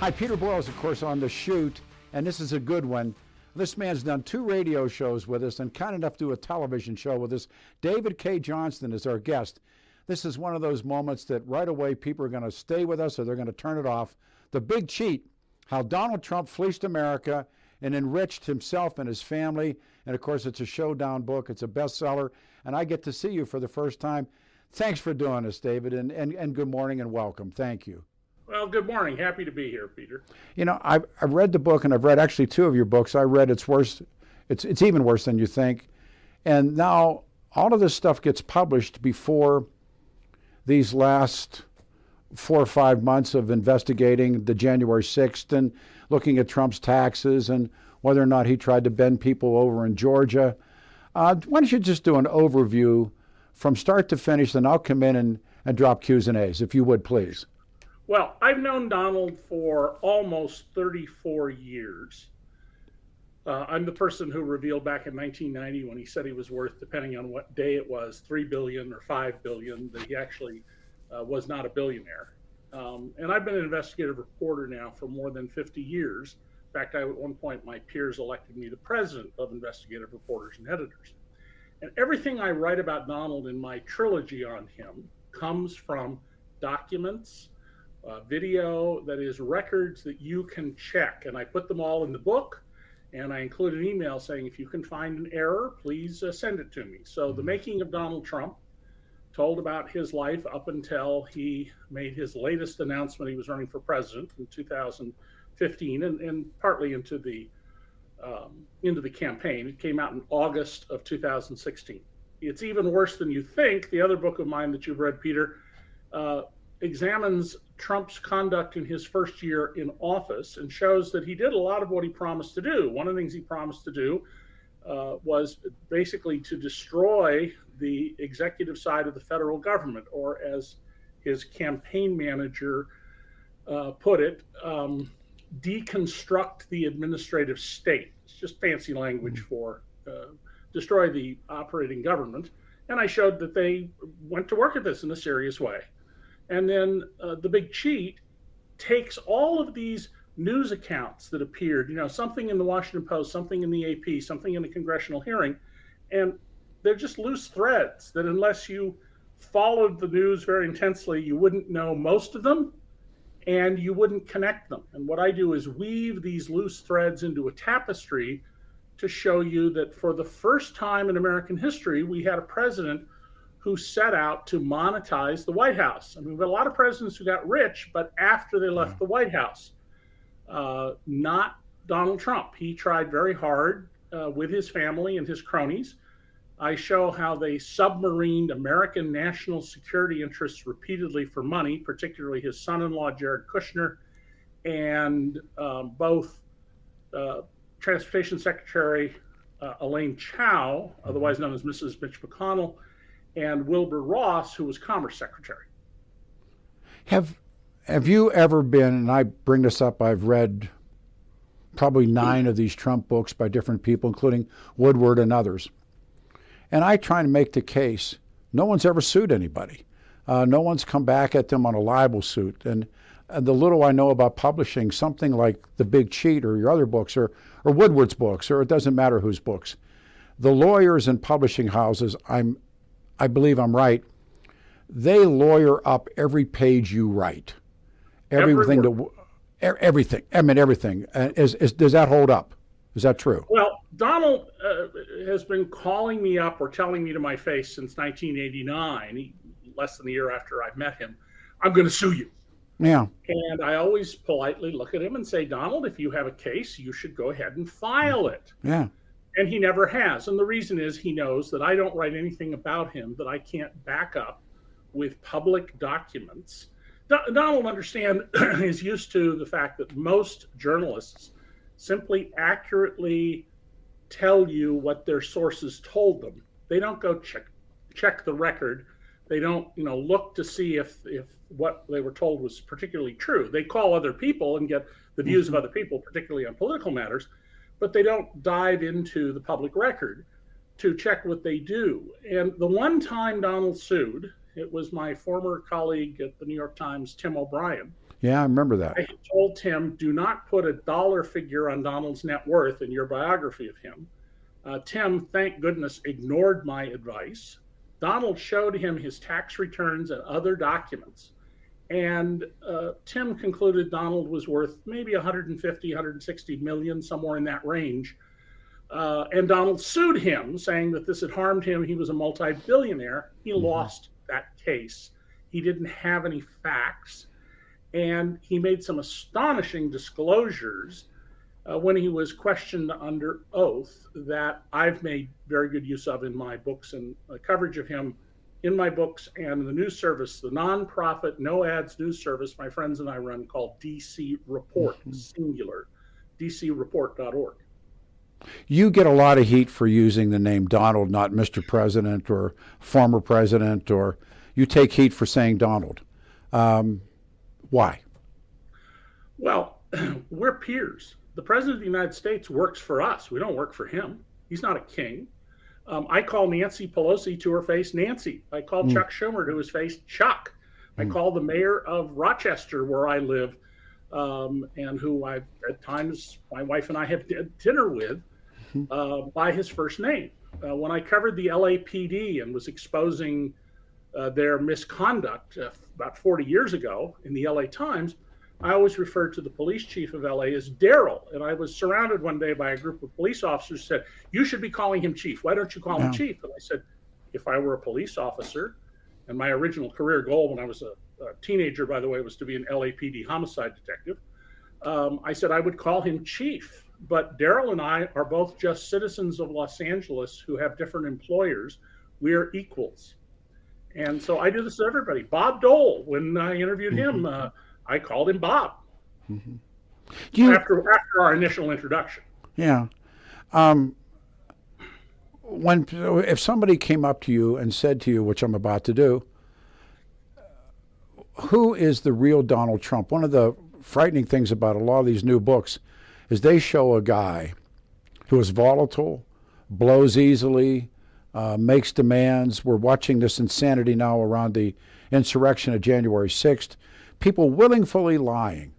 Hi, Peter Boyles, of course, on The Shoot, and this is a good one. This man's done 2 radio shows with us and kind enough to do a television show with us. David Cay Johnston is our guest. This is one of those moments that right away people are going to stay with us or they're going to turn it off. The Big Cheat, how Donald Trump fleeced America and enriched himself and his family. And of course, it's a showdown book. It's a bestseller. And I get to see you for the first time. Thanks for doing this, David, and good morning and welcome. Thank you. Well, good morning. Happy to be here, Peter. You know, I've read the book, and I've read actually 2 of your books. I read It's Worse. It's even worse than you think. And now all of this stuff gets published before these last 4 or 5 months of investigating the January 6th and looking at Trump's taxes and whether or not he tried to bend people over in Georgia. Why don't you just do an overview from start to finish, then I'll come in and drop Q's and A's, if you would, please. Well, I've known Donald for almost 34 years. I'm the person who revealed back in 1990 when he said he was worth, depending on what day it was, $3 billion or $5 billion, that he actually was not a billionaire. And I've been an investigative reporter now for more than 50 years. In fact, at one point, my peers elected me the president of investigative reporters and editors. And everything I write about Donald in my trilogy on him comes from documents, video, that is records that you can check. And I put them all in the book, and I include an email saying, if you can find an error, please send it to me. So the making of Donald Trump told about his life up until he made his latest announcement he was running for president in 2015 and partly into the campaign. It came out in August of 2016. It's even worse than you think. The other book of mine that you've read, Peter, examines Trump's conduct in his first year in office and shows that he did a lot of what he promised to do. One of the things he promised to do was basically to destroy the executive side of the federal government, or as his campaign manager put it, deconstruct the administrative state. It's just fancy language for destroy the operating government. And I showed that they went to work at this in a serious way. And then the Big Cheat takes all of these news accounts that appeared, something in the Washington Post, something in the AP, something in a congressional hearing, and they're just loose threads that unless you followed the news very intensely, you wouldn't know most of them and you wouldn't connect them. And what I do is weave these loose threads into a tapestry to show you that for the first time in American history, we had a president who set out to monetize the White House. I mean, we've got a lot of presidents who got rich, but after they left the White House. Not Donald Trump. He tried very hard with his family and his cronies. I show how they submarined American national security interests repeatedly for money, particularly his son-in-law, Jared Kushner, and both Transportation Secretary Elaine Chao, otherwise known as Mrs. Mitch McConnell, and Wilbur Ross, who was Commerce Secretary. Have you ever been, and I bring this up, I've read probably 9 of these Trump books by different people, including Woodward and others. And I try to make the case, no one's ever sued anybody. No one's come back at them on a libel suit. And the little I know about publishing something like The Big Cheat or your other books or Woodward's books, or it doesn't matter whose books, the lawyers and publishing houses, I believe I'm right, they lawyer up every page you write. Everything. I mean, everything. Does that hold up? Is that true? Well, Donald has been calling me up or telling me to my face since 1989, less than a year after I met him, I'm going to sue you. Yeah. And I always politely look at him and say, Donald, if you have a case, you should go ahead and file it. Yeah. And he never has. And the reason is he knows that I don't write anything about him that I can't back up with public documents. Donald, understand, is used to the fact that most journalists simply accurately tell you what their sources told them. They don't go check the record. They don't, look to see if what they were told was particularly true. They call other people and get the views of other people, particularly on political matters, but they don't dive into the public record to check what they do. And the one time Donald sued, it was my former colleague at the New York Times, Tim O'Brien. Yeah, I remember that. I had told Tim, do not put a dollar figure on Donald's net worth in your biography of him. Tim, thank goodness, ignored my advice. Donald showed him his tax returns and other documents. And Tim concluded Donald was worth maybe 150, 160 million, somewhere in that range. And Donald sued him, saying that this had harmed him. He was a multi-billionaire. He lost that case. He didn't have any facts. And he made some astonishing disclosures when he was questioned under oath that I've made very good use of in my books, and coverage of him in my books and the news service, the nonprofit, no ads news service my friends and I run, called DC Report, singular, dcreport.org. You get a lot of heat for using the name Donald, not Mr. President or former president, or you take heat for saying Donald. Why? Well, we're peers. The President of the United States works for us. We don't work for him. He's not a king. I call Nancy Pelosi to her face Nancy. I call Chuck Schumer to his face Chuck. I call the mayor of Rochester, where I live, and who I at times my wife and I have dinner with, by his first name. When I covered the LAPD and was exposing their misconduct about 40 years ago in the LA Times, I always referred to the police chief of LA as Daryl. And I was surrounded one day by a group of police officers who said, you should be calling him chief. Why don't you call him chief? And I said, if I were a police officer, and my original career goal when I was a teenager, by the way, was to be an LAPD homicide detective, I said I would call him chief. But Daryl and I are both just citizens of Los Angeles who have different employers. We are equals. And so I do this to everybody. Bob Dole, when I interviewed him, I called him Bob after our initial introduction. Yeah. If somebody came up to you and said to you, which I'm about to do, who is the real Donald Trump? One of the frightening things about a lot of these new books is they show a guy who is volatile, blows easily, makes demands. We're watching this insanity now around the insurrection of January 6th. People willingly lying,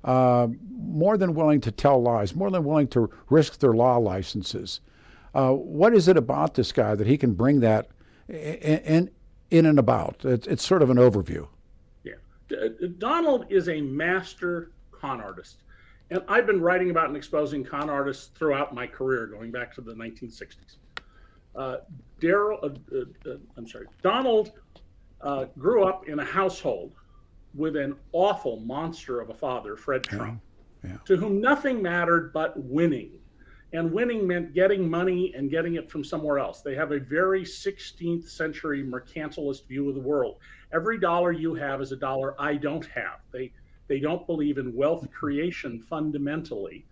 more than willing to tell lies, more than willing to risk their law licenses. What is it about this guy that he can bring that in and about? It's sort of an overview. Yeah. Donald is a master con artist. And I've been writing about and exposing con artists throughout my career, going back to the 1960s. Donald grew up in a household with an awful monster of a father, Fred Trump, to whom nothing mattered but winning. And winning meant getting money and getting it from somewhere else. They have a very 16th century mercantilist view of the world. Every dollar you have is a dollar I don't have. They don't believe in wealth creation fundamentally,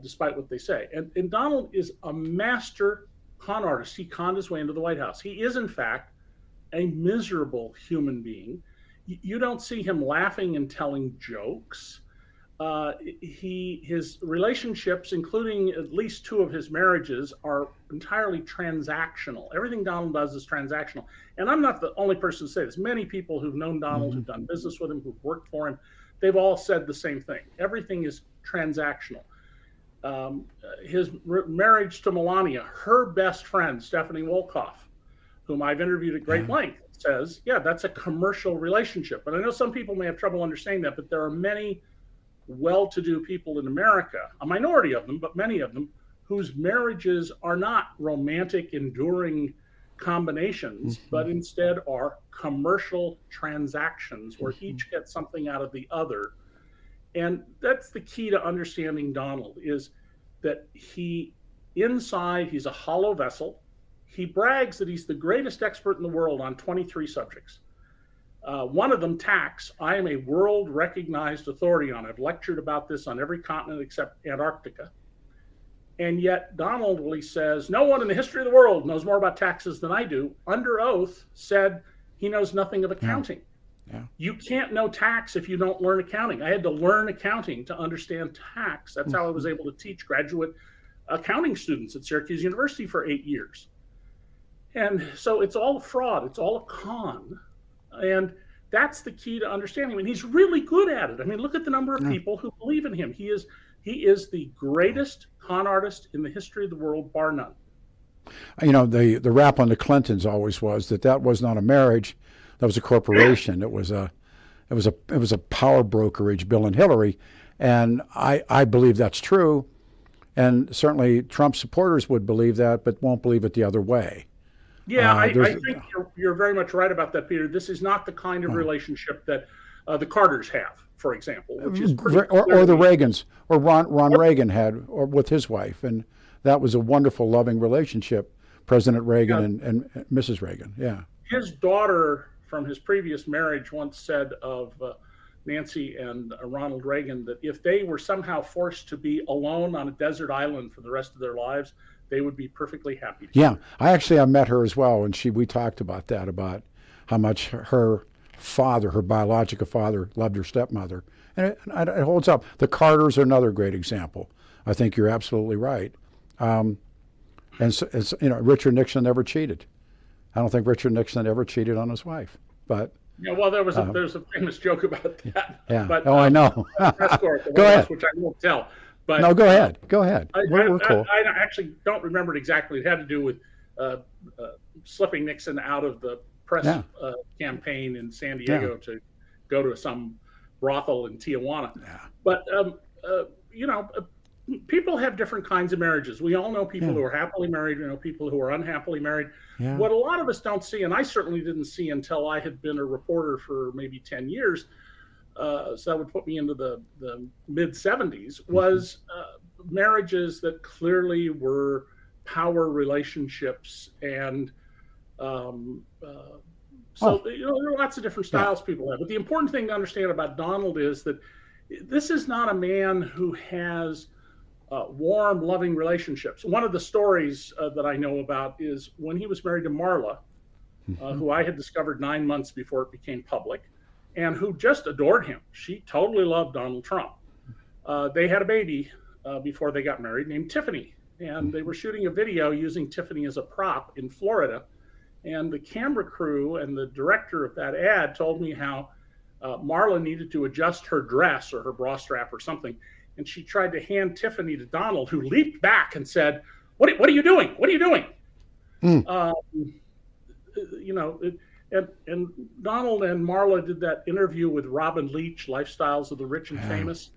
despite what they say. And Donald is a master con artist. He conned his way into the White House. He is, in fact, a miserable human being. You don't see him laughing and telling jokes. His relationships, including at least two of his marriages, are entirely transactional. Everything Donald does is transactional. And I'm not the only person to say this. Many people who've known Donald, who've done business with him, who've worked for him, they've all said the same thing. Everything is transactional. His marriage to Melania, her best friend, Stephanie Wolkoff, whom I've interviewed at great length, says, yeah, that's a commercial relationship. And I know some people may have trouble understanding that, but there are many well-to-do people in America, a minority of them, but many of them, whose marriages are not romantic, enduring combinations, but instead are commercial transactions where each gets something out of the other. And that's the key to understanding Donald, is that inside, he's a hollow vessel. He brags that he's the greatest expert in the world on 23 subjects. One of them, tax. I am a world-recognized authority on it. I've lectured about this on every continent except Antarctica. And yet Donald, when he says, no one in the history of the world knows more about taxes than I do, under oath said he knows nothing of accounting. Yeah. You can't know tax if you don't learn accounting. I had to learn accounting to understand tax. That's how I was able to teach graduate accounting students at Syracuse University for 8 years. And so it's all a fraud. It's all a con. And That's the key to understanding him. And he's really good at it. I mean, look at the number of people who believe in him. He is the greatest con artist in the history of the world, bar none. You know, the rap on the Clintons always was that was not a marriage, that was a corporation. It was a power brokerage, Bill and Hillary, and I believe that's true, and certainly Trump supporters would believe that, but won't believe it the other way. Yeah, I think you're very much right about that, Peter. This is not the kind of relationship that the Carters have, for example, which is or the Reagans, or Ron Reagan had, or with his wife, and that was a wonderful, loving relationship, President Reagan and Mrs. Reagan. Yeah. His daughter from his previous marriage once said of Nancy and Ronald Reagan that if they were somehow forced to be alone on a desert island for the rest of their lives, they would be perfectly happy. Yeah, I met her as well, and we talked about that, about how much her father, her biological father, loved her stepmother, and it holds up. The Carters are another great example. I think you're absolutely right. And so, Richard Nixon never cheated. I don't think Richard Nixon ever cheated on his wife, but. Yeah, well, there's a famous joke about that. Yeah. But, I know. Go ahead. Which I won't tell. But no, go ahead. Go ahead. We're cool. I actually don't remember it exactly. It had to do with slipping Nixon out of the press campaign in San Diego to go to some brothel in Tijuana. Yeah. But people have different kinds of marriages. We all know people who are happily married. We know people who are unhappily married. Yeah. What a lot of us don't see, and I certainly didn't see until I had been a reporter for maybe 10 years, so that would put me into the mid-70s, was marriages that clearly were power relationships. And there are lots of different styles people have. But the important thing to understand about Donald is that this is not a man who has warm, loving relationships. One of the stories that I know about is when he was married to Marla, who I had discovered 9 months before it became public, and who just adored him. She totally loved Donald Trump. They had a baby before they got married named Tiffany, and they were shooting a video using Tiffany as a prop in Florida. And the camera crew and the director of that ad told me how Marla needed to adjust her dress or her bra strap or something. And she tried to hand Tiffany to Donald, who leaped back and said, what are you doing? What are you doing? And Donald and Marla did that interview with Robin Leach, Lifestyles of the Rich and Famous,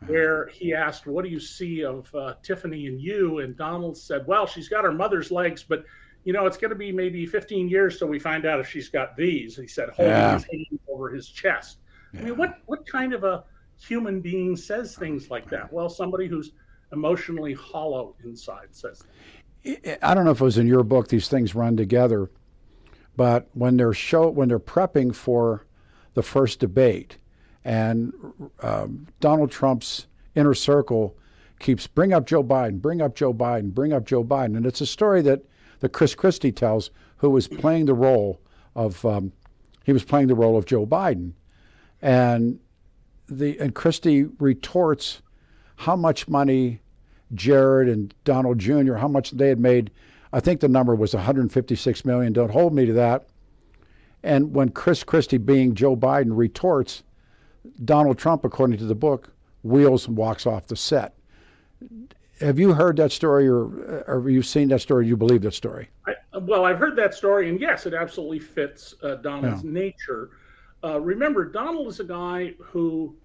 where he asked, what do you see of Tiffany and you? And Donald said, well, she's got her mother's legs, but it's going to be maybe 15 years till we find out if she's got these. And he said, holding his hand over his chest. I mean, what kind of a human being says things like that? Well, somebody who's emotionally hollow inside says that. I don't know if it was in your book, these things run together, but when they're prepping for the first debate, and Donald Trump's inner circle keeps bring up Joe Biden, bring up Joe Biden, bring up Joe Biden, and it's a story that Chris Christie tells, who was playing the role of Joe Biden, and Christie retorts how much money Jared and Donald Jr., how much they had made. I think the number was $156 million. Don't hold me to that. And when Chris Christie, being Joe Biden, retorts, Donald Trump, according to the book, wheels and walks off the set. Have you heard that story, or have you seen that story? Do you believe that story? I've heard that story, and yes, it absolutely fits Donald's nature. Remember, Donald is a guy who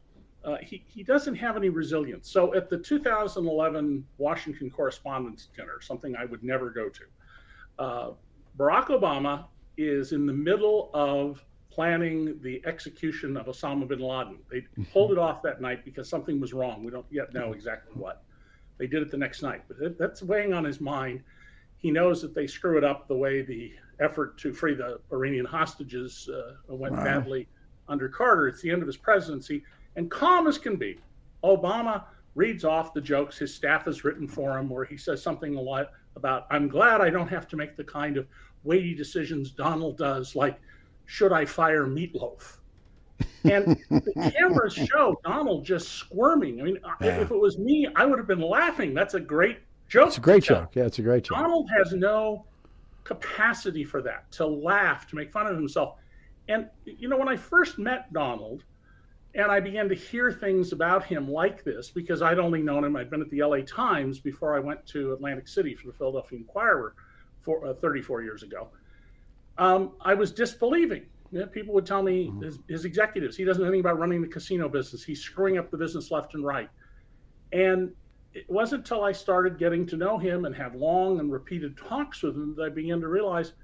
he doesn't have any resilience. So at the 2011 Washington Correspondents' Dinner, something I would never go to, Barack Obama is in the middle of planning the execution of Osama bin Laden. They pulled it off that night because something was wrong. We don't yet know exactly what. They did it the next night, but that's weighing on his mind. He knows that they screw it up the way the effort to free the Iranian hostages went badly under Carter. It's the end of his presidency, and calm as can be, Obama reads off the jokes his staff has written for him, where he says something a lot about, I'm glad I don't have to make the kind of weighty decisions Donald does, like, should I fire Meatloaf? And the cameras show Donald just squirming. I mean, if it was me, I would have been laughing. That's a great joke. It's a great joke. Yeah, it's a great joke. Donald has no capacity for that, to laugh, to make fun of himself. And, when I first met Donald, and I began to hear things about him like this, because I'd only known him, I'd been at the LA Times before I went to Atlantic City for the Philadelphia Inquirer 34 years ago. I was disbelieving. People would tell me, his executives, he doesn't know anything about running the casino business. He's screwing up the business left and right. And it wasn't until I started getting to know him and have long and repeated talks with him that I began to realize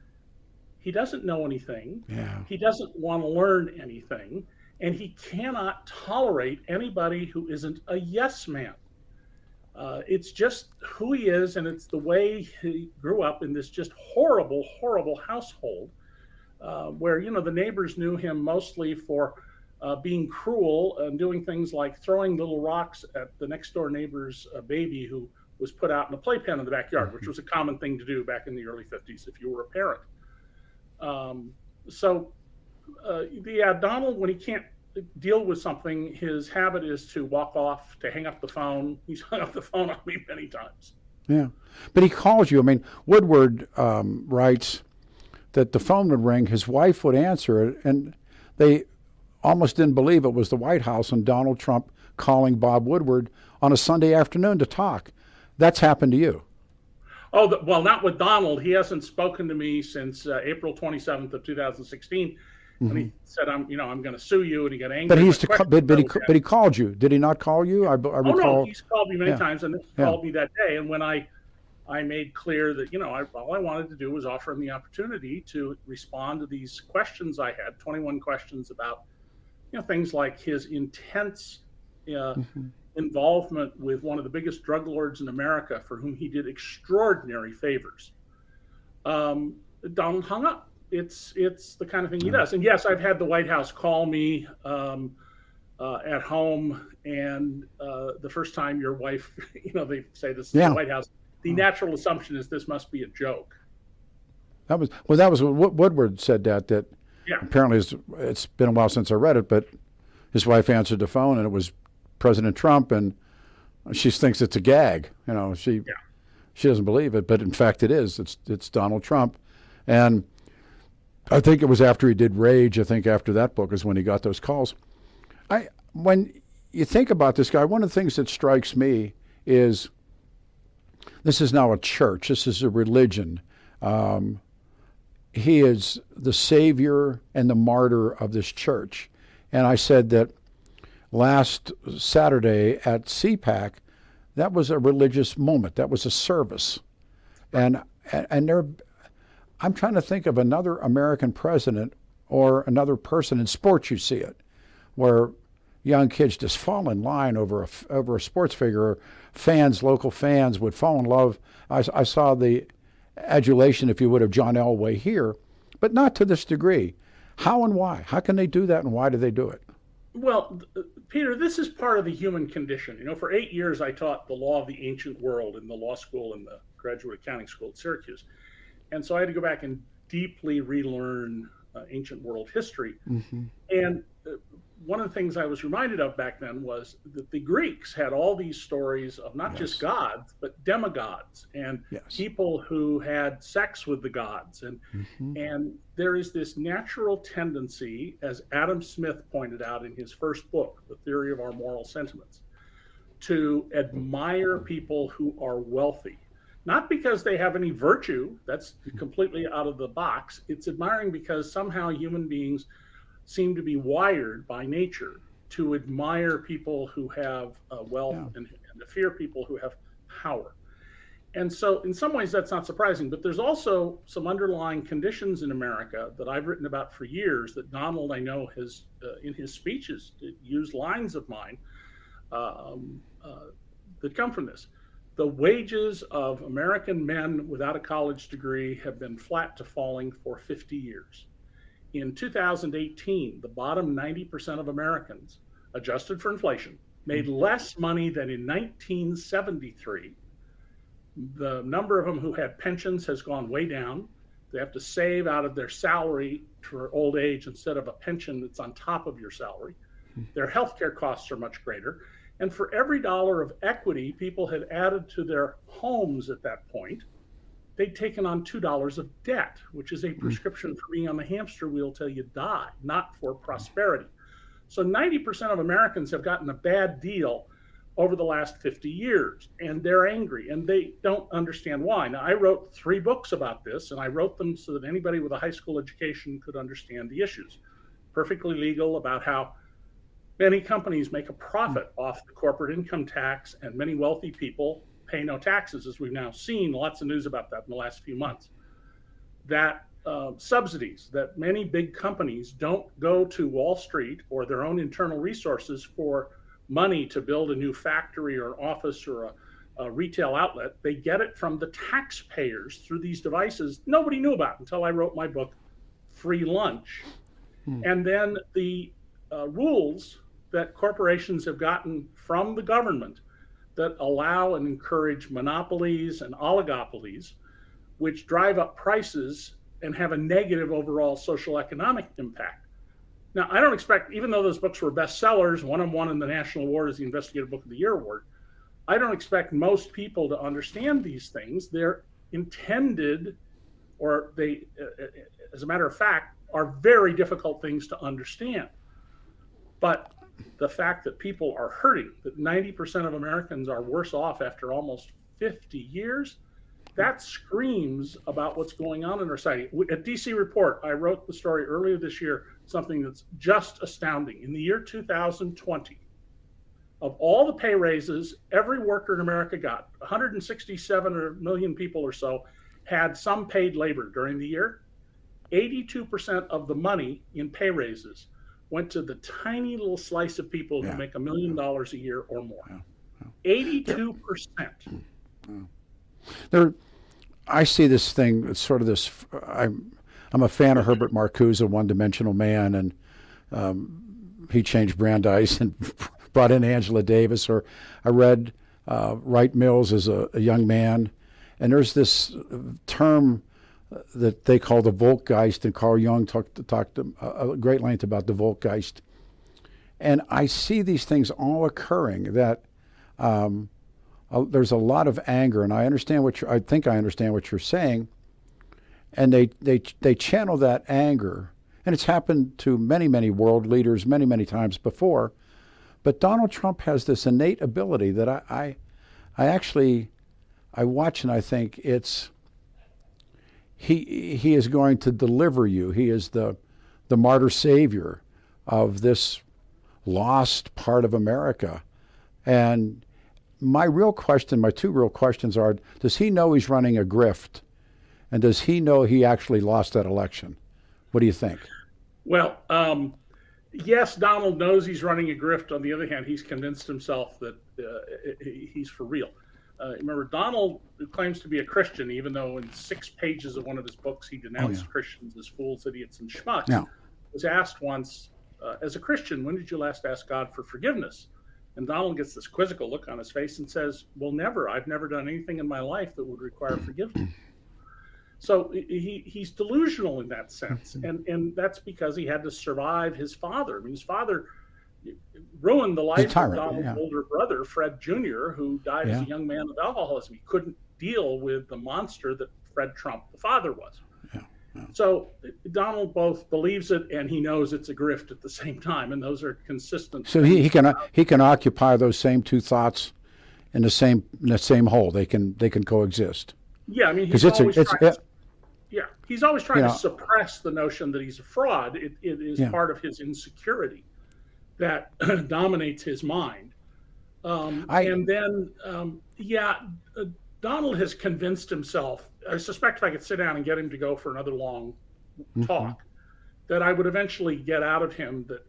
he doesn't know anything. Yeah. He doesn't want to learn anything. And he cannot tolerate anybody who isn't a yes man. It's just who he is, and it's the way he grew up in this just horrible, horrible household where, the neighbors knew him mostly for being cruel and doing things like throwing little rocks at the next door neighbor's baby who was put out in a playpen in the backyard, which was a common thing to do back in the early 50s if you were a parent. Donald, when he can't deal with something, his habit is to walk off, to hang up the phone. He's hung up the phone on me many times. Yeah. But he calls you. I mean, Woodward writes that the phone would ring, his wife would answer it, and they almost didn't believe it was the White House and Donald Trump calling Bob Woodward on a Sunday afternoon to talk. That's happened to you. Oh, well, not with Donald. He hasn't spoken to me since April 27th of 2016. When he said, I'm going to sue you, and he got angry. But he called you. Did he not call you? I recall. No, he's called me many times, and he called me that day. And when I made clear that, all I wanted to do was offer him the opportunity to respond to these questions I had, 21 questions about, things like his intense involvement with one of the biggest drug lords in America, for whom he did extraordinary favors. Donald hung up. It's the kind of thing he does. And yes, I've had the White House call me at home, and the first time your wife, they say this is the White House, the natural assumption is this must be a joke. That was what Woodward said that apparently it's been a while since I read it, but his wife answered the phone and it was President Trump, and she thinks it's a gag. She doesn't believe it, but in fact it is. It's Donald Trump. And I think it was after he did Rage, I think after that book is when he got those calls. When you think about this guy, one of the things that strikes me is this is now a church. This is a religion. He is the savior and the martyr of this church. And I said that last Saturday at CPAC, that was a religious moment. That was a service. And there, I'm trying to think of another American president or another person in sports. You see it, where young kids just fall in line over a sports figure. Or local fans would fall in love. I saw the adulation, if you would, of John Elway here, but not to this degree. How and why? How can they do that, and why do they do it? Well, Peter, this is part of the human condition. For 8 years I taught the law of the ancient world in the law school and the graduate accounting school at Syracuse. And so I had to go back and deeply relearn ancient world history. And one of the things I was reminded of back then was that the Greeks had all these stories of not just gods, but demigods and people who had sex with the gods. And there is this natural tendency, as Adam Smith pointed out in his first book, The Theory of Our Moral Sentiments, to admire people who are wealthy. Not because they have any virtue, that's completely out of the box. It's admiring because somehow human beings seem to be wired by nature to admire people who have wealth and to fear people who have power. And so in some ways that's not surprising, but there's also some underlying conditions in America that I've written about for years that Donald, I know, has in his speeches used lines of mine that come from this. The wages of American men without a college degree have been flat to falling for 50 years. In 2018, the bottom 90% of Americans, adjusted for inflation, made less money than in 1973. The number of them who had pensions has gone way down. They have to save out of their salary for old age instead of a pension that's on top of your salary. Their healthcare costs are much greater. And for every dollar of equity people had added to their homes at that point, they'd taken on $2 of debt, which is a prescription for being on the hamster wheel till you die, not for prosperity. So 90% of Americans have gotten a bad deal over the last 50 years, and they're angry, and they don't understand why. Now, I wrote 3 books about this, and I wrote them so that anybody with a high school education could understand the issues. Perfectly legal, about how many companies make a profit off the corporate income tax, and many wealthy people pay no taxes, as we've now seen lots of news about that in the last few months. That subsidies, that many big companies don't go to Wall Street or their own internal resources for money to build a new factory or an office or a retail outlet. They get it from the taxpayers through these devices nobody knew about until I wrote my book, Free Lunch. And then the rules that corporations have gotten from the government that allow and encourage monopolies and oligopolies, which drive up prices and have a negative overall social economic impact. Now, I don't expect, even though those books were bestsellers, one of them won in the National Award as the Investigative Book of the Year Award, I don't expect most people to understand these things. They're intended, or they, as a matter of fact, are very difficult things to understand. But the fact that people are hurting, that 90% of Americans are worse off after almost 50 years, that screams about what's going on in our society. At DC Report, I wrote the story earlier this year, something that's just astounding. In the year 2020, of all the pay raises every worker in America got, 167 million people or so had some paid labor during the year. 82% of the money in pay raises went to the tiny little slice of people who make $1 million a year or more. 82%. I see this thing, it's sort of this, I'm a fan of Herbert Marcuse, a one-dimensional man, and he changed Brandeis and brought in Angela Davis. Or I read Wright Mills as a young man, and there's this term that they call the Voltgeist, and Carl Jung talked a great length about the Voltgeist. And I see these things all occurring, that there's a lot of anger, and I think I understand what you're saying, and they channel that anger, and it's happened to many world leaders many times before. But Donald Trump has this innate ability that I watch, and I think he is going to deliver you. He is the martyr savior of this lost part of America. And my two real questions are, does he know he's running a grift? And does he know he actually lost that election? What do you think? Well, yes, Donald knows he's running a grift. On the other hand, he's convinced himself that he's for real. Remember, Donald claims to be a Christian, even though in 6 pages of one of his books he denounced Christians as fools, idiots, and schmucks. Yeah. Was asked once, as a Christian, when did you last ask God for forgiveness? And Donald gets this quizzical look on his face and says, well, never. I've never done anything in my life that would require forgiveness. So he's delusional in that sense. And that's because he had to survive his father. I mean, his father ruined the life of Donald's older brother, Fred Jr., who died as a young man of alcoholism. He couldn't deal with the monster that Fred Trump, the father, was. So Donald both believes it and he knows it's a grift at the same time, and those are consistent. So he can occupy those same two thoughts in the same hole. They can coexist. Yeah, I mean, he's always trying to suppress the notion that he's a fraud. It is part of his insecurity that dominates his mind. Donald has convinced himself, I suspect if I could sit down and get him to go for another long talk, that I would eventually get out of him that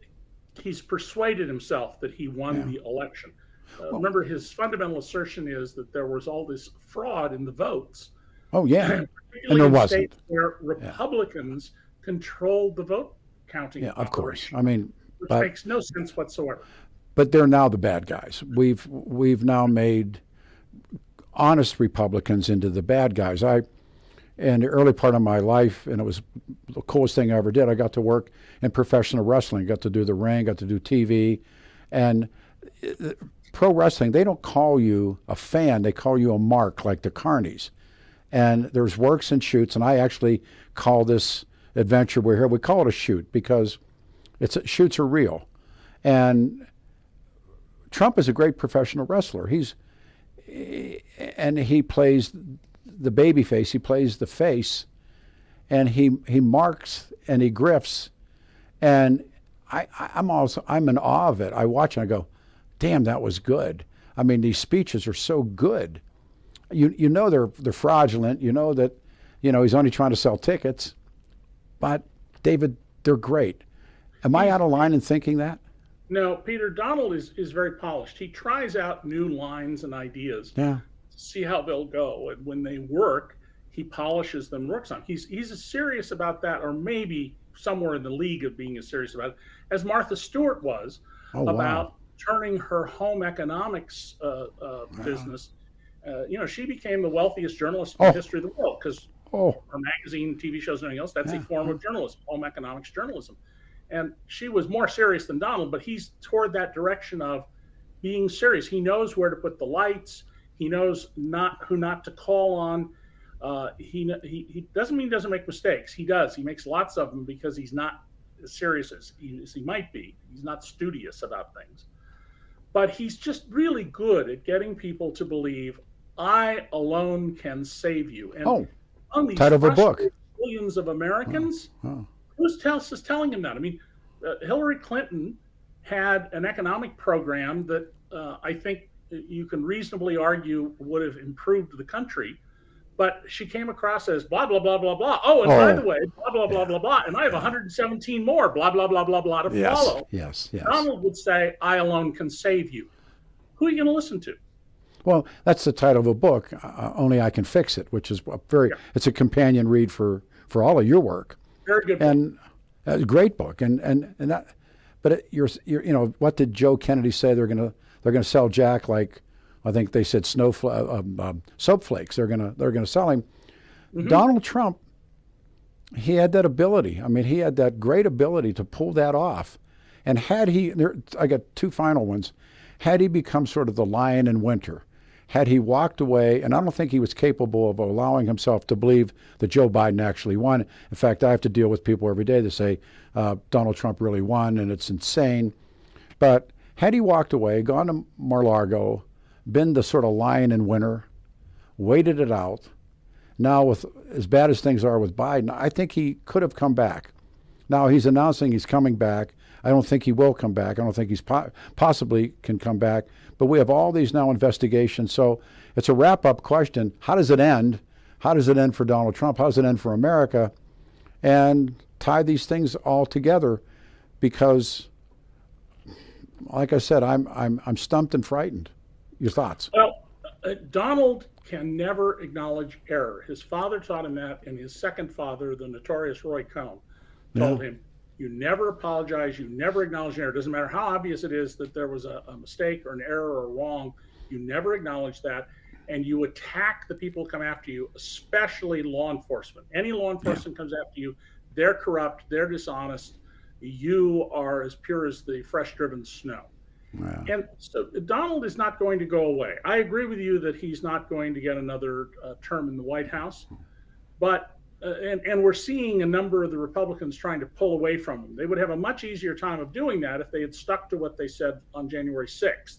he's persuaded himself that he won the election. Remember, his fundamental assertion is that there was all this fraud in the votes. Oh, yeah. And there wasn't. States where Republicans controlled the vote counting. Yeah, of course. I mean, which makes no sense whatsoever. But they're now the bad guys. We've now made honest Republicans into the bad guys. In the early part of my life, and it was the coolest thing I ever did, I got to work in professional wrestling, got to do the ring, got to do TV. And pro wrestling, they don't call you a fan, they call you a mark, like the Carnies. And there's works and shoots, and I actually call this adventure we're here, we call it a shoot because shoots are real. And Trump is a great professional wrestler. And he plays the baby face, he plays the face, and he marks and he grifts. And I'm in awe of it. I watch and I go, damn, that was good. I mean, these speeches are so good. You know they're fraudulent. You know that, he's only trying to sell tickets. But David, they're great. Am I out of line in thinking that? No, Peter, Donald is very polished. He tries out new lines and ideas to see how they'll go. And when they work, he polishes them, works on. He's as serious about that, or maybe somewhere in the league of being as serious about it, as Martha Stewart was about turning her home economics business. She became the wealthiest journalist in the history of the world because her magazine, TV shows, and everything else, that's a form of journalism, home economics journalism. And she was more serious than Donald, but he's toward that direction of being serious. He knows where to put the lights. He knows who not to call on. He doesn't mean he doesn't make mistakes. He does. He makes lots of them because he's not as serious as he might be. He's not studious about things. But he's just really good at getting people to believe, I alone can save you. And on these title of a book. Millions of Americans, who else is telling him that? I mean, Hillary Clinton had an economic program that I think you can reasonably argue would have improved the country, but she came across as blah, blah, blah, blah, blah. Oh, and by the way, blah, blah, blah, blah, blah. And I have 117 more, blah, blah, blah, blah, blah to follow. Yes. Donald would say, I alone can save you. Who are you going to listen to? Well, that's the title of a book, Only I Can Fix It, which is it's a companion read for all of your work. Very good book. And a great book. And that, but you're what did Joe Kennedy say? They're gonna sell Jack like, I think they said soap flakes. They're gonna sell him. Mm-hmm. Donald Trump, he had that ability. I mean, he had that great ability to pull that off. And I got two final ones. Had he become sort of the lion in winter, had he walked away, and I don't think he was capable of allowing himself to believe that Joe Biden actually won. In fact, I have to deal with people every day that say Donald Trump really won, and it's insane. But had he walked away, gone to Mar-a-Lago, been the sort of lion in winter, waited it out, now with as bad as things are with Biden, I think he could have come back. Now he's announcing he's coming back. I don't think he will come back. I don't think he's possibly can come back. But we have all these now investigations. So it's a wrap-up question. How does it end? How does it end for Donald Trump? How does it end for America? And tie these things all together because, like I said, I'm stumped and frightened. Your thoughts? Well, Donald can never acknowledge error. His father taught him that, and his second father, the notorious Roy Cohn, told him, you never apologize, you never acknowledge an error. It doesn't matter how obvious it is that there was a mistake or an error or wrong, you never acknowledge that, and you attack the people who come after you, especially law enforcement. Any law enforcement comes after you, they're corrupt, they're dishonest, you are as pure as the fresh-driven snow. Wow. And so Donald is not going to go away. I agree with you that he's not going to get another term in the White House, but and we're seeing a number of the Republicans trying to pull away from him. They would have a much easier time of doing that if they had stuck to what they said on January 6th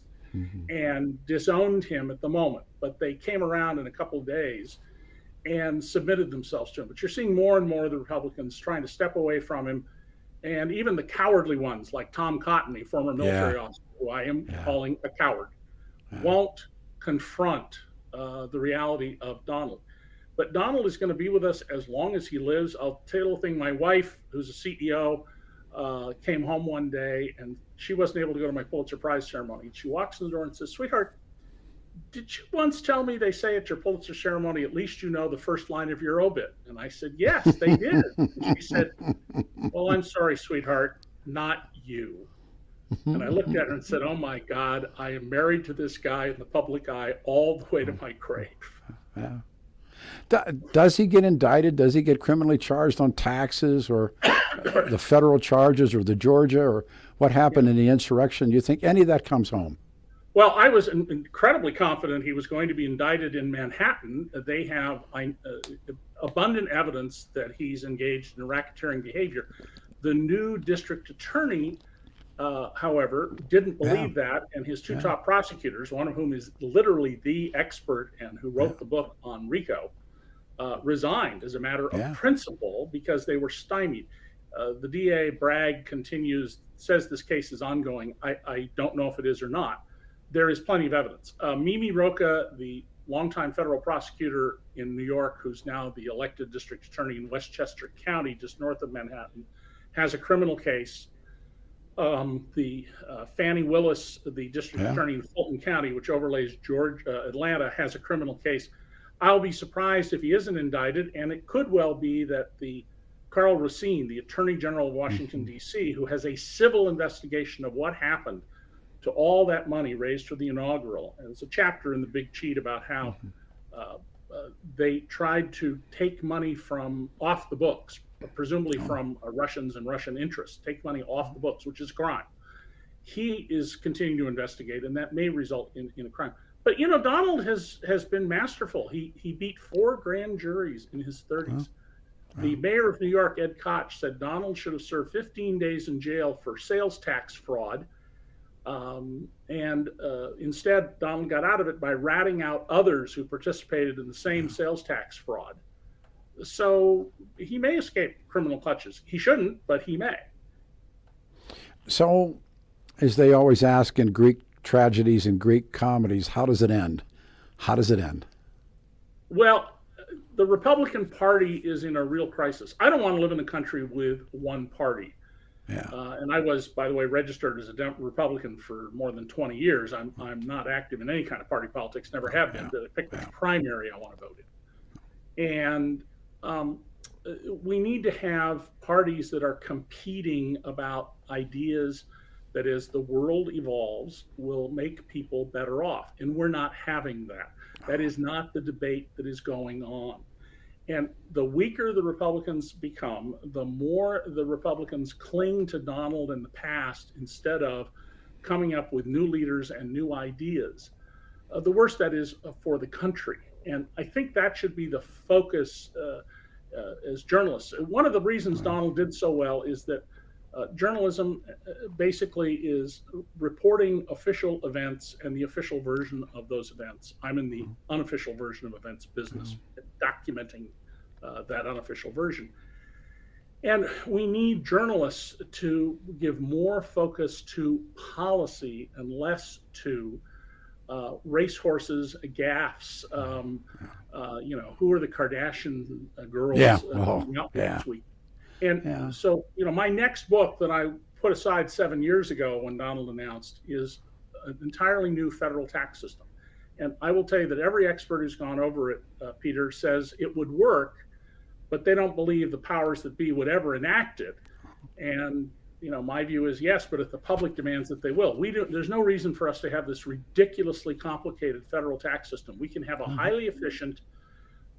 and disowned him at the moment. But they came around in a couple of days and submitted themselves to him. But you're seeing more and more of the Republicans trying to step away from him. And even the cowardly ones like Tom Cotton, a former military officer, who I am calling a coward, won't confront the reality of Donald. But Donald is going to be with us as long as he lives. I'll tell you a little thing. My wife, who's a CEO, came home one day and she wasn't able to go to my Pulitzer Prize ceremony. She walks in the door and says, sweetheart, did you once tell me they say at your Pulitzer ceremony, at least you know the first line of your obit? And I said, yes, they did. And she said, well, I'm sorry, sweetheart, not you. And I looked at her and said, oh my God, I am married to this guy in the public eye all the way to my grave. Yeah. Does he get indicted? Does he get criminally charged on taxes or the federal charges or the Georgia or what happened in the insurrection? Do you think any of that comes home? Well, I was incredibly confident he was going to be indicted in Manhattan. They have abundant evidence that he's engaged in racketeering behavior. The new district attorney, however, didn't believe that, and his two top prosecutors, one of whom is literally the expert and who wrote the book on RICO, resigned as a matter of principle because they were stymied. The DA Bragg says this case is ongoing. I don't know if it is or not. There is plenty of evidence. Mimi Rocha, the longtime federal prosecutor in New York, who's now the elected district attorney in Westchester County, just north of Manhattan, has a criminal case. Fannie Willis, the district attorney in Fulton County, which overlays Atlanta, has a criminal case. I'll be surprised if he isn't indicted, and it could well be that Carl Racine, the Attorney General of Washington, D.C., who has a civil investigation of what happened to all that money raised for the inaugural. And there's a chapter in The Big Cheat about how they tried to take money from off the books, presumably from Russians and Russian interests, take money off the books, which is a crime. He is continuing to investigate, and that may result in a crime. But, Donald has been masterful. He beat 4 grand juries in his 30s. The mayor of New York, Ed Koch, said Donald should have served 15 days in jail for sales tax fraud. Instead, Donald got out of it by ratting out others who participated in the same sales tax fraud. So he may escape criminal clutches. He shouldn't, but he may. So, as they always ask in Greek tragedies and Greek comedies, how does it end? How does it end? Well, the Republican Party is in a real crisis. I don't want to live in a country with one party. And I was, by the way, registered as a Republican for more than 20 years. I'm not active in any kind of party politics, never have been, but I picked the primary I want to vote in. And we need to have parties that are competing about ideas that, as the world evolves, will make people better off. And we're not having that. That is not the debate that is going on. And the weaker the Republicans become, the more the Republicans cling to Donald and the past instead of coming up with new leaders and new ideas, the worse that is for the country. And I think that should be the focus as journalists. One of the reasons Donald did so well is that journalism basically is reporting official events and the official version of those events. I'm in the unofficial version of events business, documenting that unofficial version. And we need journalists to give more focus to policy and less to racehorses, gaffes. Who are the Kardashian girls? This week? And so, my next book that I put aside 7 years ago when Donald announced is an entirely new federal tax system. And I will tell you that every expert who's gone over it, Peter, says it would work, but they don't believe the powers that be would ever enact it. And, my view is yes, but if the public demands that they will. There's no reason for us to have this ridiculously complicated federal tax system. We can have a highly efficient,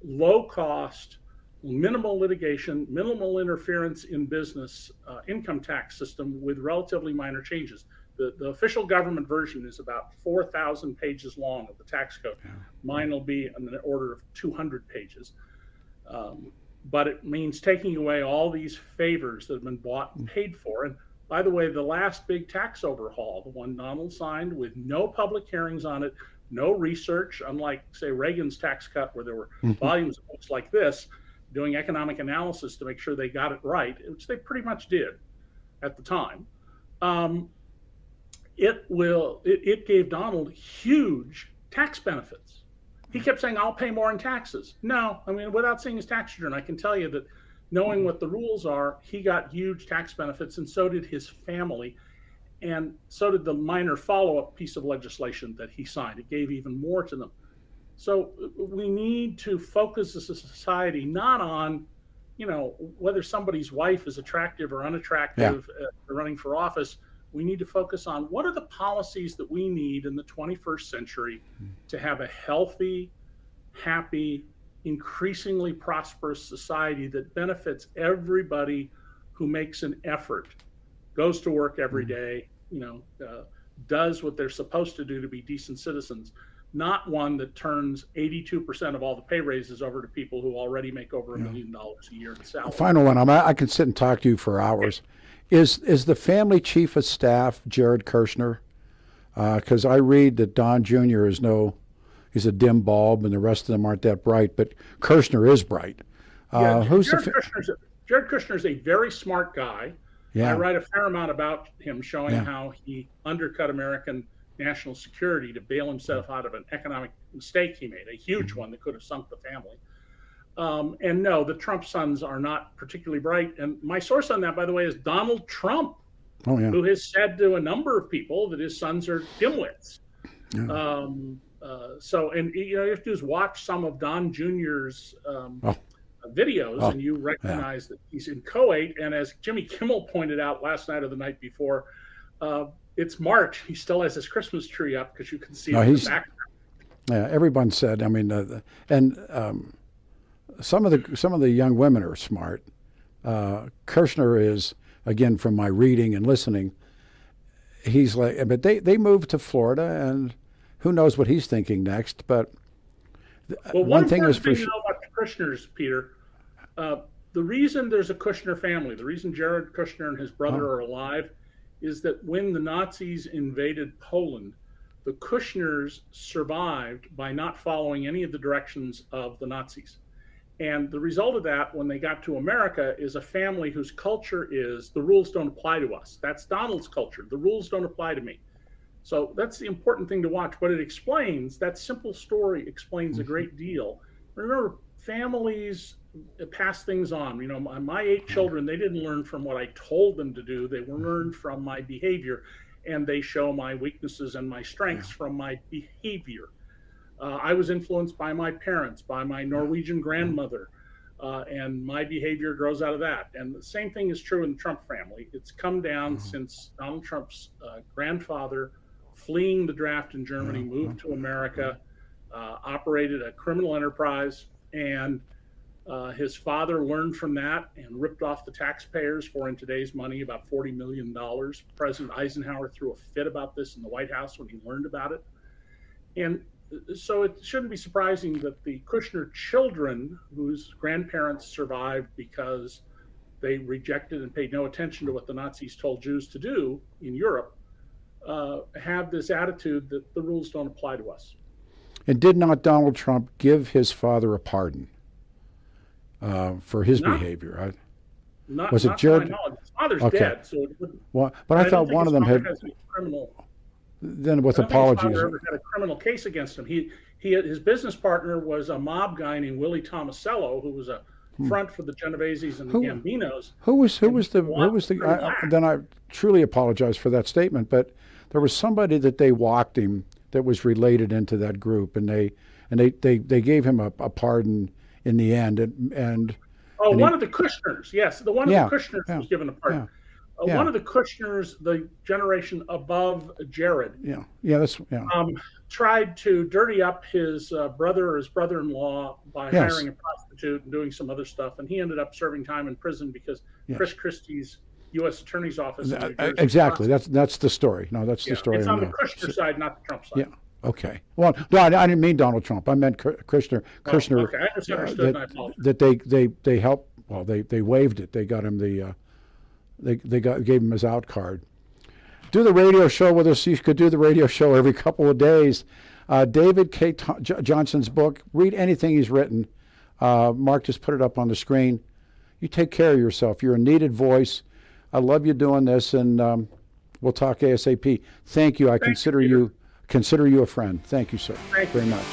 low cost, minimal litigation, minimal interference in business income tax system with relatively minor changes. The official government version is about 4,000 pages long of the tax code. Mine will be in the order of 200 pages. But it means taking away all these favors that have been bought and paid for. And by the way, the last big tax overhaul, the one Donald signed with no public hearings on it, no research, unlike, say, Reagan's tax cut, where there were volumes of books like this, doing economic analysis to make sure they got it right, which they pretty much did at the time. It gave Donald huge tax benefits. He kept saying, I'll pay more in taxes. No, without seeing his tax return, I can tell you that knowing what the rules are, he got huge tax benefits, and so did his family. And so did the minor follow-up piece of legislation that he signed. It gave even more to them. So we need to focus as a society not on, whether somebody's wife is attractive or unattractive running for office. We need to focus on what are the policies that we need in the 21st century to have a healthy, happy, increasingly prosperous society that benefits everybody who makes an effort, goes to work every day, does what they're supposed to do to be decent citizens, not one that turns 82% of all the pay raises over to people who already make over $1 million a year in salary. Final one. I can sit and talk to you for hours. Is the family chief of staff Jared Kushner? Because I read that Don Jr. he's a dim bulb, and the rest of them aren't that bright, but Kushner is bright. Jared Kushner is a very smart guy. Yeah. I write a fair amount about him, showing how he undercut American national security to bail himself out of an economic mistake he made, a huge one that could have sunk the family. And no, the Trump sons are not particularly bright. And my source on that, by the way, is Donald Trump, who has said to a number of people that his sons are dimwits. Yeah. You have to just watch some of Don Jr.'s videos, and you recognize that he's in Kuwait. And as Jimmy Kimmel pointed out last night or the night before, it's March. He still has his Christmas tree up because you can see it in the background. Yeah, everyone said. I mean, some of the young women are smart. Kushner is, again, from my reading and listening, he's like, but they moved to Florida, and who knows what he's thinking next. But one thing is for sure. About the Kushners, Peter, the reason there's a Kushner family, the reason Jared Kushner and his brother are alive, is that when the Nazis invaded Poland, the Kushners survived by not following any of the directions of the Nazis. And the result of that, when they got to America, is a family whose culture is the rules don't apply to us. That's Donald's culture. The rules don't apply to me. So that's the important thing to watch. But it explains, that simple story explains a great deal. Remember, families pass things on. You know, my 8 children, they didn't learn from what I told them to do. They learned from my behavior, and they show my weaknesses and my strengths from my behavior. I was influenced by my parents, by my Norwegian grandmother, and my behavior grows out of that. And the same thing is true in the Trump family. It's come down since Donald Trump's grandfather, fleeing the draft in Germany, moved to America, operated a criminal enterprise, and his father learned from that and ripped off the taxpayers for, in today's money, about $40 million. President Eisenhower threw a fit about this in the White House when he learned about it. And so it shouldn't be surprising that the Kushner children, whose grandparents survived because they rejected and paid no attention to what the Nazis told Jews to do in Europe, have this attitude that the rules don't apply to us. And did not Donald Trump give his father a pardon for his behavior? Was it Jared? His father's dead, so it wouldn't. Well, but I thought one of them had. Then with apologies. His father ever had a criminal case against him. His business partner was a mob guy named Willie Tomasello, who was a front for the Genoveses and the Gambinos. Then I truly apologize for that statement, but there was somebody that they walked him that was related into that group, and they gave him a pardon in the end. One of the Kushners, yes, the one of the Kushners was given a pardon. One of the Kushners, the generation above Jared, tried to dirty up his brother or his brother-in-law by hiring a prostitute and doing some other stuff, and he ended up serving time in prison because Chris Christie's U.S. Attorney's Office. Exactly, that's the story. No, that's the story. It's on the Kushner side, not the Trump side. Yeah. Okay. Well, no, I didn't mean Donald Trump. I meant Kushner. Okay, I misunderstood. I apologize. That they helped. Well, they waived it. They got him the. Gave him his out card. Do the radio show with us. You could do the radio show every couple of days. David Cay Johnston's book. Read anything he's written. Mark just put it up on the screen. You take care of yourself. You're a needed voice. I love you doing this, and we'll talk ASAP. Thank you. I consider you a friend. Thank you, sir. Thank you very much.